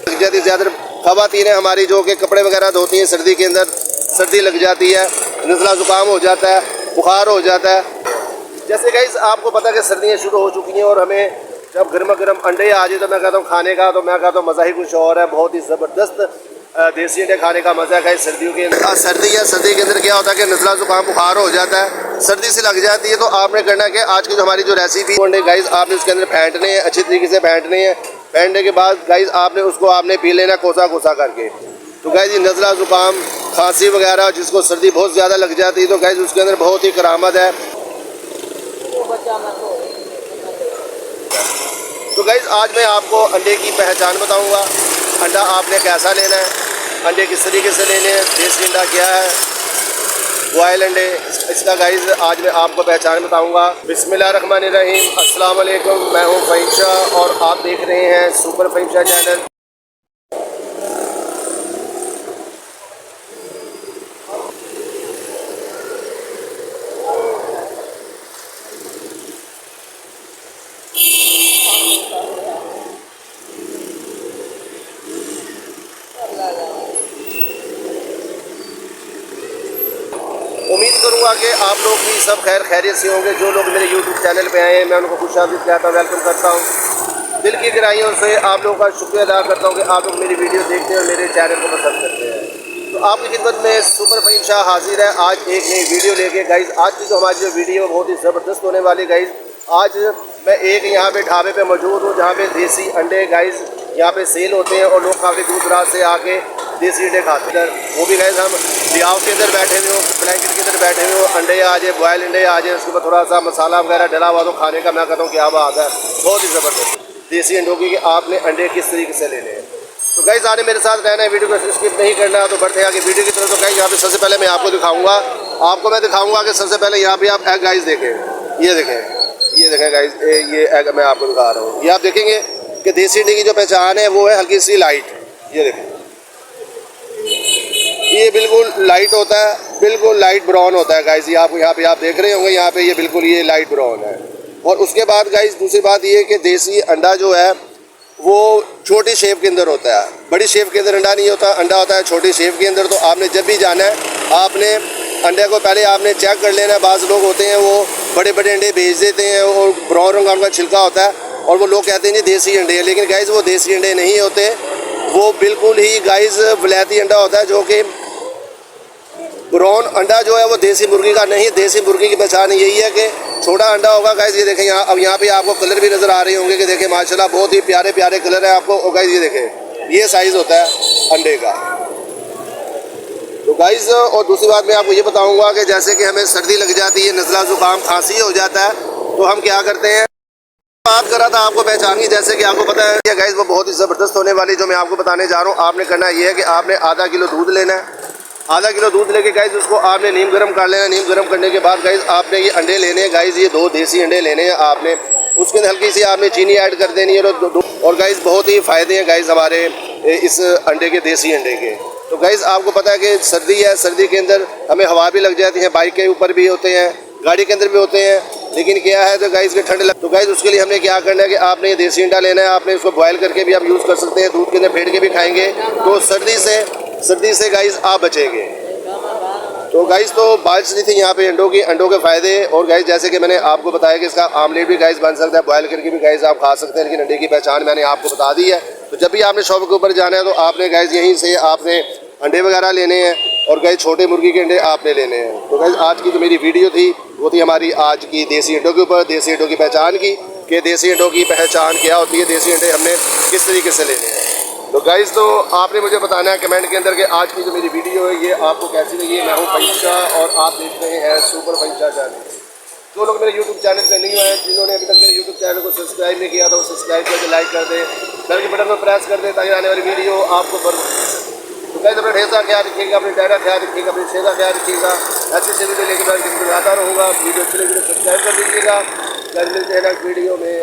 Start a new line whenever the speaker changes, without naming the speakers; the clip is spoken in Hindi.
लग जाती है। ज़्यादा ख़वातीन हमारी जो कि कपड़े वगैरह धोती हैं सर्दी के अंदर, सर्दी लग जाती है, नज़ला ज़ुकाम हो जाता है, बुखार हो जाता है। जैसे गाइस आपको पता है कि सर्दियाँ शुरू हो चुकी हैं और हमें जब गर्मा गर्म अंडे आ जाए तो मैं कहता हूँ खाने का, तो मैं कहता हूँ मज़ा ही कुछ और है। बहुत ही ज़बरदस्त देसी अंडे खाने का मज़ा है सर्दियों के अंदर। सर्दी के अंदर क्या होता है कि नज़ला ज़ुकाम बुखार हो जाता है, सर्दी से लग जाती है। तो आपने करना है कि आज की जो हमारी जो रेसिपी अंडे गाइस आपने उसके अंदर फेंटने हैं, अच्छी तरीके से फेंटने हैं। फेंटने के बाद गाइस आपने उसको आपने पी लेना कोसा कोसा करके। तो गाइस ये नज़ला ज़ुकाम खांसी वगैरह जिसको सर्दी बहुत ज़्यादा लग जाती है तो गाइस उसके अंदर बहुत ही करामत है। तो गाइस आज मैं आपको अंडे की पहचान बताऊंगा। अंडा आपने कैसा लेना है, अंडे किस तरीके से लेने हैं, देसी अंडा क्या है, बॉयल अंडे, इसका गाइस आज मैं आपको पहचान बताऊंगा। बिस्मिल्लाहिर्रहमानिर्रहीम, अस्सलाम वालेकुम। मैं हूं फ़हीम शाह और आप देख रहे हैं सुपर फ़हीम शाह चैनल। उम्मीद करूंगा कि आप लोग भी सब खैर खैरियत से होंगे। जो लोग मेरे YouTube चैनल पे आए हैं मैं उनको खुशामदीद कहता हूँ, वेलकम करता हूँ। दिल की गहराइयों से आप लोगों का शुक्रिया अदा करता हूँ कि आप लोग मेरी वीडियो देखते हैं और मेरे चैनल को पसंद करते हैं। तो आपकी खिदमत में सुपर फ़हीम शाह हाजिर है आज एक नई वीडियो लेके। गाइज़ आज की जो हमारी जो वीडियो बहुत ही ज़बरदस्त होने वाली। गाइज़ आज मैं एक यहाँ पे ढाबे पे मौजूद हूँ जहाँ पे देसी अंडे गाइज़ यहाँ पे सेल होते हैं और लोग काफ़ी दूर दराज से आके देसी अंडे खाते हैं। वो भी गाइज़ हम लियाव के अंदर बैठे हुए हो, ब्लैंकेट के अंदर बैठे हुए हो, अंडे आ जाए, बॉयल अंडे आ जाए, उसके ऊपर थोड़ा सा मसाला वगैरह डला हुआ तो खाने का मैं कहता हूँ क्या बात है, बहुत ही ज़बरदस्त देसी अंडों की। कि आपने अंडे किस तरीके से लेने हैं। तो गाइस आने मेरे साथ रहना है, वीडियो को स्किप नहीं करना। तो बढ़ते हैं आगे वीडियो की तरफ। तो गाइस यहाँ पे सबसे पहले मैं आपको दिखाऊंगा कि सबसे पहले यहाँ पे आप एग गाइस देखें, ये देखें गाइस, ये एग मैं आपको दिखा रहा हूँ। ये आप देखेंगे कि देसी अंडे की जो पहचान है वो है हल्की सी लाइट। ये देखें, ये बिल्कुल लाइट होता है, बिल्कुल लाइट ब्राउन होता है गाइस। ये आप यहाँ पे आप देख रहे होंगे, यहाँ पे ये बिल्कुल ये लाइट ब्राउन है। और उसके बाद गाइस दूसरी बात ये कि देसी अंडा जो है वो छोटी शेप के अंदर होता है, बड़ी शेप के अंदर अंडा नहीं होता। अंडा होता है छोटी शेप के अंदर। तो आपने जब भी जाना है आपने अंडे को पहले आपने चेक कर लेना है। बाज़ लोग होते हैं वो बड़े बड़े अंडे भेज देते हैं और ब्राउन रंग का उनका छिलका होता है और वो लोग कहते हैं जी देसी अंडे हैं, लेकिन गाइस वो देसी अंडे नहीं होते। वो बिल्कुल ही गाइस वलैती अंडा होता है जो कि ब्राउन अंडा जो है वो देसी मुर्गी का नहीं। देसी मुर्गी की पहचान यही है कि छोटा अंडा होगा गाइस। ये देखें यहाँ, अब यहाँ पे आपको कलर भी नज़र आ रहे होंगे कि देखें माशाल्लाह बहुत ही प्यारे प्यारे कलर है आपको। और गाइस ये देखें ये साइज़ होता है अंडे का। तो गाइस और दूसरी बात मैं आपको ये बताऊँगा कि जैसे कि हमें सर्दी लग जाती है, नज़ला ज़ुकाम खांसी हो जाता है, तो हम क्या करते हैं, बात कर रहा था आपको पहचान की। जैसे कि आपको पता है गाइस वो बहुत ही ज़बरदस्त होने वाली जो मैं आपको बताने जा रहा हूँ। आपने करना ये है कि आपने आधा किलो दूध लेना है। आधा किलो दूध लेके गाइस उसको आपने नीम गर्म कर लेना। नीम गर्म करने के बाद गाइस आपने ये अंडे लेने हैं गाइस, ये 2 देसी अंडे लेने हैं आपने। उसके अंदर हल्की सी आपने चीनी ऐड कर देनी है। और गाइस बहुत ही फ़ायदे हैं गाइस हमारे इस अंडे के, देसी अंडे के। तो गाइस आपको पता है कि सर्दी है, सर्दी के अंदर हमें हवा भी लग जाती है, बाइक के ऊपर भी होते हैं, गाड़ी के अंदर भी होते हैं, लेकिन क्या है तो गाइस के ठंड लग। तो गाइस उसके लिए हमने क्या करना है कि आपने ये देसी अंडा लेना है। आपने इसको बॉयल करके भी आप यूज़ कर सकते हैं, दूध के अंदर फेंट के भी खाएंगे तो सर्दी से गाइस आप बचेंगे। तो गाइस तो बात चली थी यहाँ पे अंडों के फ़ायदे। और गाइस जैसे कि मैंने आपको बताया कि इसका आमलेट भी गाइस बन सकता है, बॉयल करके भी गाइस आप खा सकते हैं, लेकिन अंडे की पहचान मैंने आपको बता दी है। तो जब भी आपने शॉप के ऊपर जाना है तो आपने गाइस यहीं से आपने अंडे वगैरह लेने हैं और गाइस छोटे मुर्गी के अंडे आपने लेने हैं। तो गाइस आज की जो मेरी वीडियो थी वो थी हमारी आज की देसी अंडों के ऊपर, देसी अंडों की पहचान की, कि देसी अंडों की पहचान क्या होती है, देसी अंडे हमने किस तरीके से लेने हैं। तो गाइस तो आपने मुझे बताना है कमेंट के अंदर कि आज की जो मेरी वीडियो है ये आपको कैसी लगी। मैं हूँ फ़हीम शाह और आप देख रहे हैं सुपर फ़हीम शाह चैनल। जो लोग मेरे YouTube चैनल पर नहीं आए, जिन्होंने अभी तक मेरे YouTube चैनल को सब्सक्राइब नहीं किया तो सब्सक्राइब करके लाइक कर दें, बेल के बटन पर प्रेस कर दें ताकि आने वाली वीडियो आपको पर। तो गाइस अपना ढेर सारा ख्याल रखिएगा, अपने डायरा ख्याल रखिएगा, अपनी सेहत का ख्याल रखिएगा। ऐसे वीडियो लेके मैं आता रहूँगा। वीडियो अच्छी लगी तो सब्सक्राइब कर दीजिएगा। मिलते हैं नेक्स्ट वीडियो में।